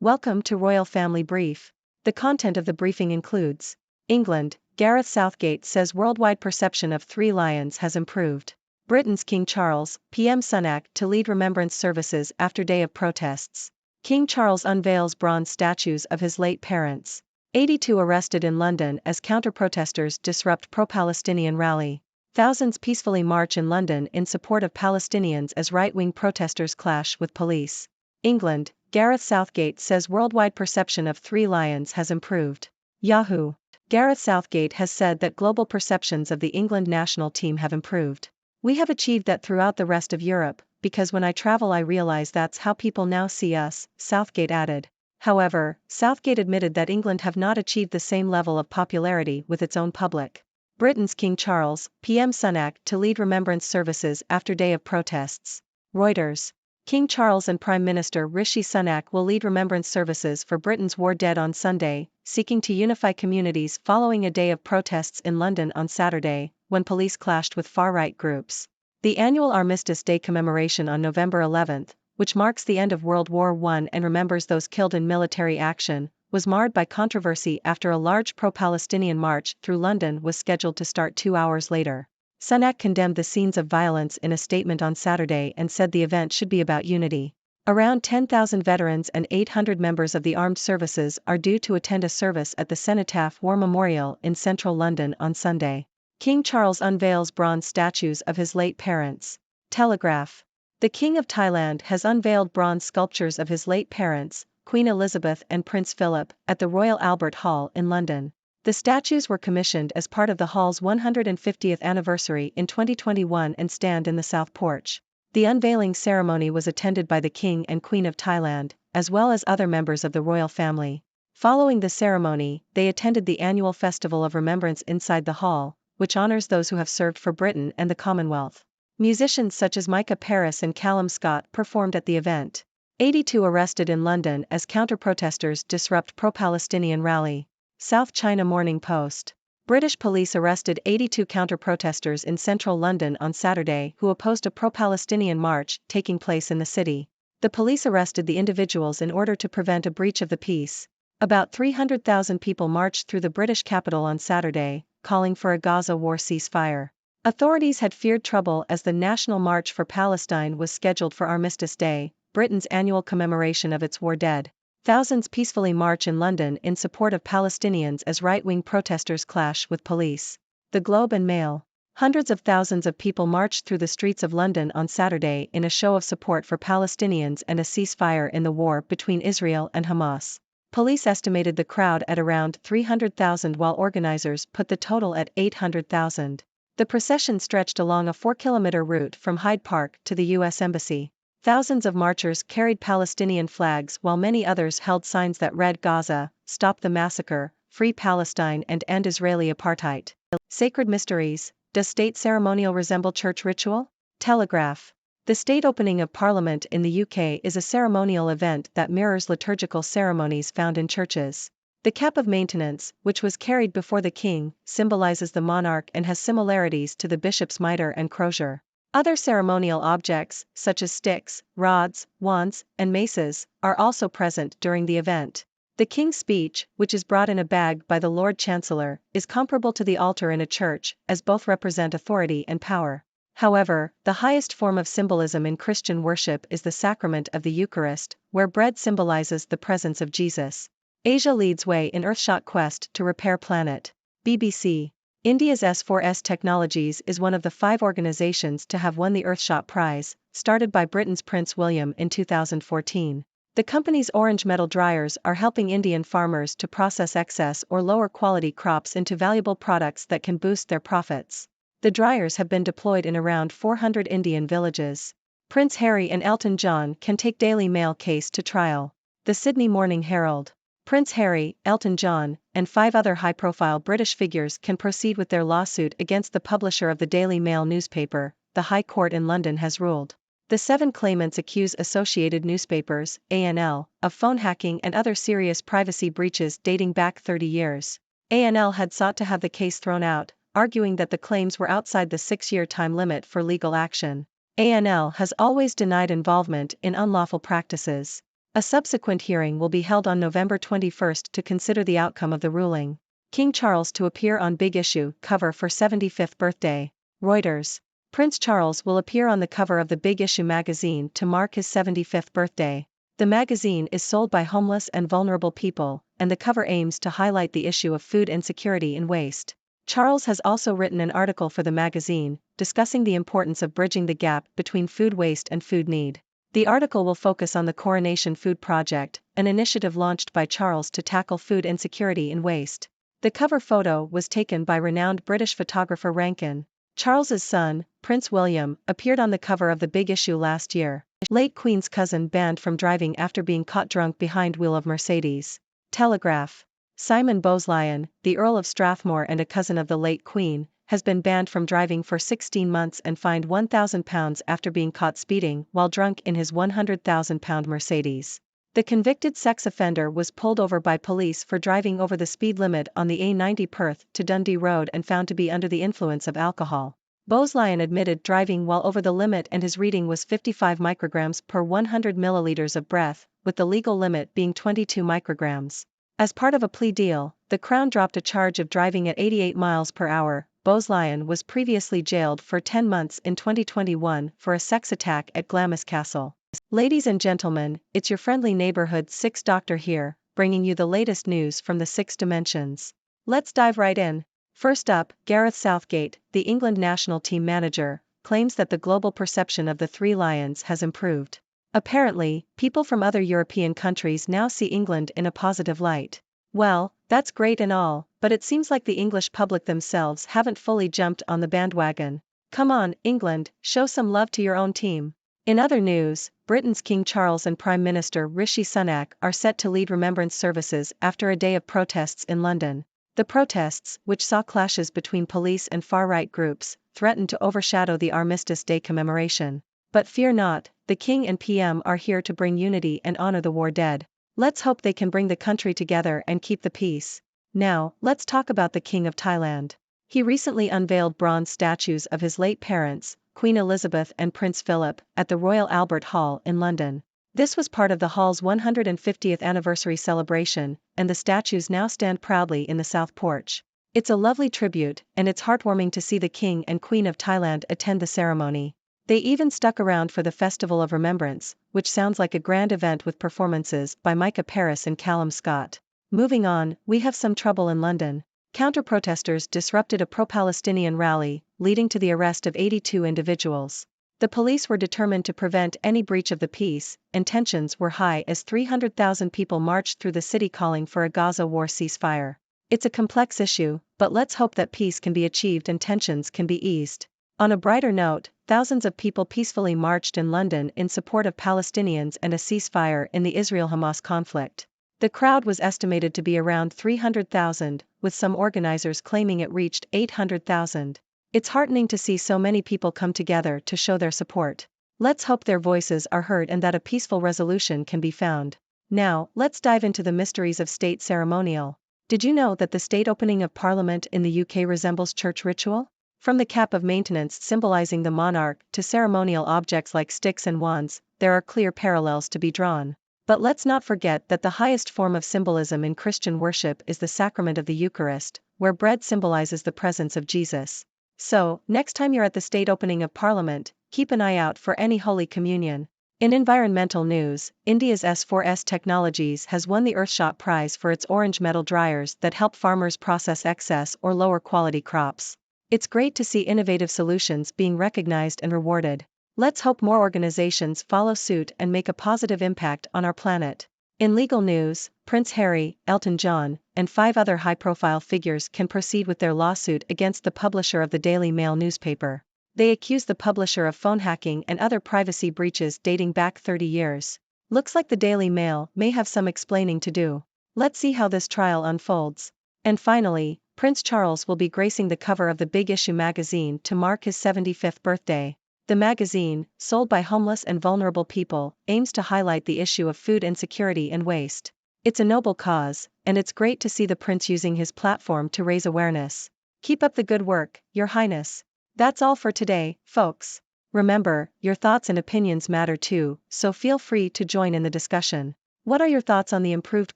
Welcome to Royal Family Brief. The content of the briefing includes: England, Gareth Southgate says worldwide perception of three lions has improved. Britain's King Charles, PM Sunak to lead remembrance services after day of protests. King Charles unveils bronze statues of his late parents. 82 arrested in London as counter-protesters disrupt pro-Palestinian rally. Thousands peacefully march in London in support of Palestinians as right-wing protesters clash with police. England, Gareth Southgate says worldwide perception of three lions has improved. Yahoo! Gareth Southgate has said that global perceptions of the England national team have improved. "We have achieved that throughout the rest of Europe, because when I travel I realize that's how people now see us," Southgate added. However, Southgate admitted that England have not achieved the same level of popularity with its own public. Britain's King Charles, PM Sunak to lead remembrance services after day of protests. Reuters. King Charles and Prime Minister Rishi Sunak will lead remembrance services for Britain's war dead on Sunday, seeking to unify communities following a day of protests in London on Saturday, when police clashed with far-right groups. The annual Armistice Day commemoration on November 11, which marks the end of World War I and remembers those killed in military action, was marred by controversy after a large pro-Palestinian march through London was scheduled to start 2 hours later. Sunak condemned the scenes of violence in a statement on Saturday and said the event should be about unity. Around 10,000 veterans and 800 members of the armed services are due to attend a service at the Cenotaph War Memorial in central London on Sunday. King Charles unveils bronze statues of his late parents. Telegraph. The King of Thailand has unveiled bronze sculptures of his late parents, Queen Elizabeth and Prince Philip, at the Royal Albert Hall in London. The statues were commissioned as part of the hall's 150th anniversary in 2021 and stand in the South Porch. The unveiling ceremony was attended by the King and Queen of Thailand, as well as other members of the royal family. Following the ceremony, they attended the annual Festival of Remembrance inside the hall, which honors those who have served for Britain and the Commonwealth. Musicians such as Micah Paris and Callum Scott performed at the event. 82 arrested in London as counter-protesters disrupt pro-Palestinian rally. South China Morning Post. British police arrested 82 counter-protesters in central London on Saturday who opposed a pro-Palestinian march taking place in the city. The police arrested the individuals in order to prevent a breach of the peace. About 300,000 people marched through the British capital on Saturday, calling for a Gaza war ceasefire. Authorities had feared trouble as the National March for Palestine was scheduled for Armistice Day, Britain's annual commemoration of its war dead. Thousands peacefully march in London in support of Palestinians as right-wing protesters clash with police. The Globe and Mail. Hundreds of thousands of people marched through the streets of London on Saturday in a show of support for Palestinians and a ceasefire in the war between Israel and Hamas. Police estimated the crowd at around 300,000 while organizers put the total at 800,000. The procession stretched along a 4-kilometer route from Hyde Park to the U.S. Embassy. Thousands of marchers carried Palestinian flags while many others held signs that read "Gaza, Stop the Massacre, Free Palestine and End Israeli Apartheid." Sacred Mysteries. Does state ceremonial resemble church ritual? Telegraph. The state opening of Parliament in the UK is a ceremonial event that mirrors liturgical ceremonies found in churches. The cap of maintenance, which was carried before the king, symbolizes the monarch and has similarities to the bishop's mitre and crosier. Other ceremonial objects, such as sticks, rods, wands, and maces, are also present during the event. The King's Speech, which is brought in a bag by the Lord Chancellor, is comparable to the altar in a church, as both represent authority and power. However, the highest form of symbolism in Christian worship is the sacrament of the Eucharist, where bread symbolizes the presence of Jesus. Asia leads way in Earthshot quest to repair planet. BBC. India's S4S Technologies is one of the 5 organizations to have won the Earthshot Prize, started by Britain's Prince William in 2014. The company's orange metal dryers are helping Indian farmers to process excess or lower quality crops into valuable products that can boost their profits. The dryers have been deployed in around 400 Indian villages. Prince Harry and Elton John can take Daily Mail case to trial. The Sydney Morning Herald. Prince Harry, Elton John, and 5 other high-profile British figures can proceed with their lawsuit against the publisher of the Daily Mail newspaper, the High Court in London has ruled. The 7 claimants accuse Associated Newspapers, ANL, of phone hacking and other serious privacy breaches dating back 30 years. ANL had sought to have the case thrown out, arguing that the claims were outside the 6-year time limit for legal action. ANL has always denied involvement in unlawful practices. A subsequent hearing will be held on November 21 to consider the outcome of the ruling. King Charles to appear on Big Issue cover for 75th birthday. Reuters. Prince Charles will appear on the cover of the Big Issue magazine to mark his 75th birthday. The magazine is sold by homeless and vulnerable people, and the cover aims to highlight the issue of food insecurity and waste. Charles has also written an article for the magazine, discussing the importance of bridging the gap between food waste and food need. The article will focus on the Coronation Food Project, an initiative launched by Charles to tackle food insecurity and waste. The cover photo was taken by renowned British photographer Rankin. Charles's son, Prince William, appeared on the cover of the Big Issue last year. Late Queen's cousin banned from driving after being caught drunk behind wheel of Mercedes. Telegraph. Simon Bowes-Lyon, the Earl of Strathmore and a cousin of the late Queen, has been banned from driving for 16 months and fined £1,000 after being caught speeding while drunk in his £100,000 Mercedes. The convicted sex offender was pulled over by police for driving over the speed limit on the A90 Perth to Dundee Road and found to be under the influence of alcohol. Bowes-Lyon admitted driving while over the limit and his reading was 55 micrograms per 100 milliliters of breath, with the legal limit being 22 micrograms. As part of a plea deal, the Crown dropped a charge of driving at 88 miles per hour. Bowes-Lyon was previously jailed for 10 months in 2021 for a sex attack at Glamis Castle. Ladies and gentlemen, it's your friendly neighborhood Six Doctor here, bringing you the latest news from the six dimensions. Let's dive right in. First up, Gareth Southgate, the England national team manager, claims that the global perception of the Three Lions has improved. Apparently, people from other European countries now see England in a positive light. Well, that's great and all, but it seems like the English public themselves haven't fully jumped on the bandwagon. Come on, England, show some love to your own team. In other news, Britain's King Charles and Prime Minister Rishi Sunak are set to lead remembrance services after a day of protests in London. The protests, which saw clashes between police and far-right groups, threatened to overshadow the Armistice Day commemoration. But fear not, the King and PM are here to bring unity and honor the war dead. Let's hope they can bring the country together and keep the peace. Now, let's talk about the King of Thailand. He recently unveiled bronze statues of his late parents, Queen Elizabeth and Prince Philip, at the Royal Albert Hall in London. This was part of the Hall's 150th anniversary celebration, and the statues now stand proudly in the South Porch. It's a lovely tribute, and it's heartwarming to see the King and Queen of Thailand attend the ceremony. They even stuck around for the Festival of Remembrance, which sounds like a grand event with performances by Micah Paris and Callum Scott. Moving on, we have some trouble in London. Counter-protesters disrupted a pro-Palestinian rally, leading to the arrest of 82 individuals. The police were determined to prevent any breach of the peace, and tensions were high as 300,000 people marched through the city calling for a Gaza war ceasefire. It's a complex issue, but let's hope that peace can be achieved and tensions can be eased. On a brighter note, thousands of people peacefully marched in London in support of Palestinians and a ceasefire in the Israel-Hamas conflict. The crowd was estimated to be around 300,000, with some organizers claiming it reached 800,000. It's heartening to see so many people come together to show their support. Let's hope their voices are heard and that a peaceful resolution can be found. Now, let's dive into the mysteries of state ceremonial. Did you know that the state opening of Parliament in the UK resembles church ritual? From the cap of maintenance symbolizing the monarch to ceremonial objects like sticks and wands, there are clear parallels to be drawn. But let's not forget that the highest form of symbolism in Christian worship is the sacrament of the Eucharist, where bread symbolizes the presence of Jesus. So, next time you're at the state opening of Parliament, keep an eye out for any Holy Communion. In environmental news, India's S4S Technologies has won the Earthshot Prize for its orange metal dryers that help farmers process excess or lower quality crops. It's great to see innovative solutions being recognized and rewarded. Let's hope more organizations follow suit and make a positive impact on our planet. In legal news, Prince Harry, Elton John, and 5 other high-profile figures can proceed with their lawsuit against the publisher of the Daily Mail newspaper. They accuse the publisher of phone hacking and other privacy breaches dating back 30 years. Looks like the Daily Mail may have some explaining to do. Let's see how this trial unfolds. And finally, Prince Charles will be gracing the cover of the Big Issue magazine to mark his 75th birthday. The magazine, sold by homeless and vulnerable people, aims to highlight the issue of food insecurity and waste. It's a noble cause, and it's great to see the prince using his platform to raise awareness. Keep up the good work, Your Highness. That's all for today, folks. Remember, your thoughts and opinions matter too, so feel free to join in the discussion. What are your thoughts on the improved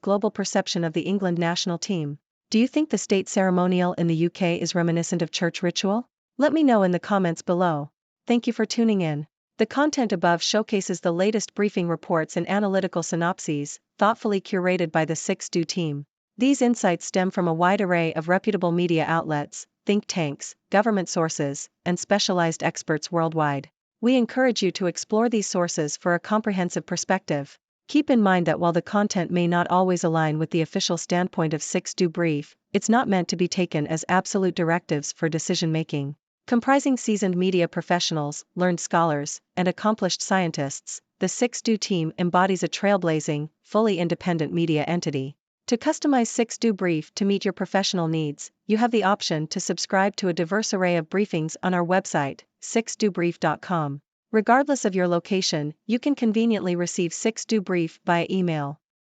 global perception of the England national team? Do you think the state ceremonial in the UK is reminiscent of church ritual? Let me know in the comments below. Thank you for tuning in. The content above showcases the latest briefing reports and analytical synopses, thoughtfully curated by the 6Do team. These insights stem from a wide array of reputable media outlets, think tanks, government sources, and specialized experts worldwide. We encourage you to explore these sources for a comprehensive perspective. Keep in mind that while the content may not always align with the official standpoint of 6Do Brief, it's not meant to be taken as absolute directives for decision-making. Comprising seasoned media professionals, learned scholars, and accomplished scientists, the 6Do team embodies a trailblazing, fully independent media entity. To customize 6Do Brief to meet your professional needs, you have the option to subscribe to a diverse array of briefings on our website, 6dobrief.com. Regardless of your location, you can conveniently receive 6Do Brief via email.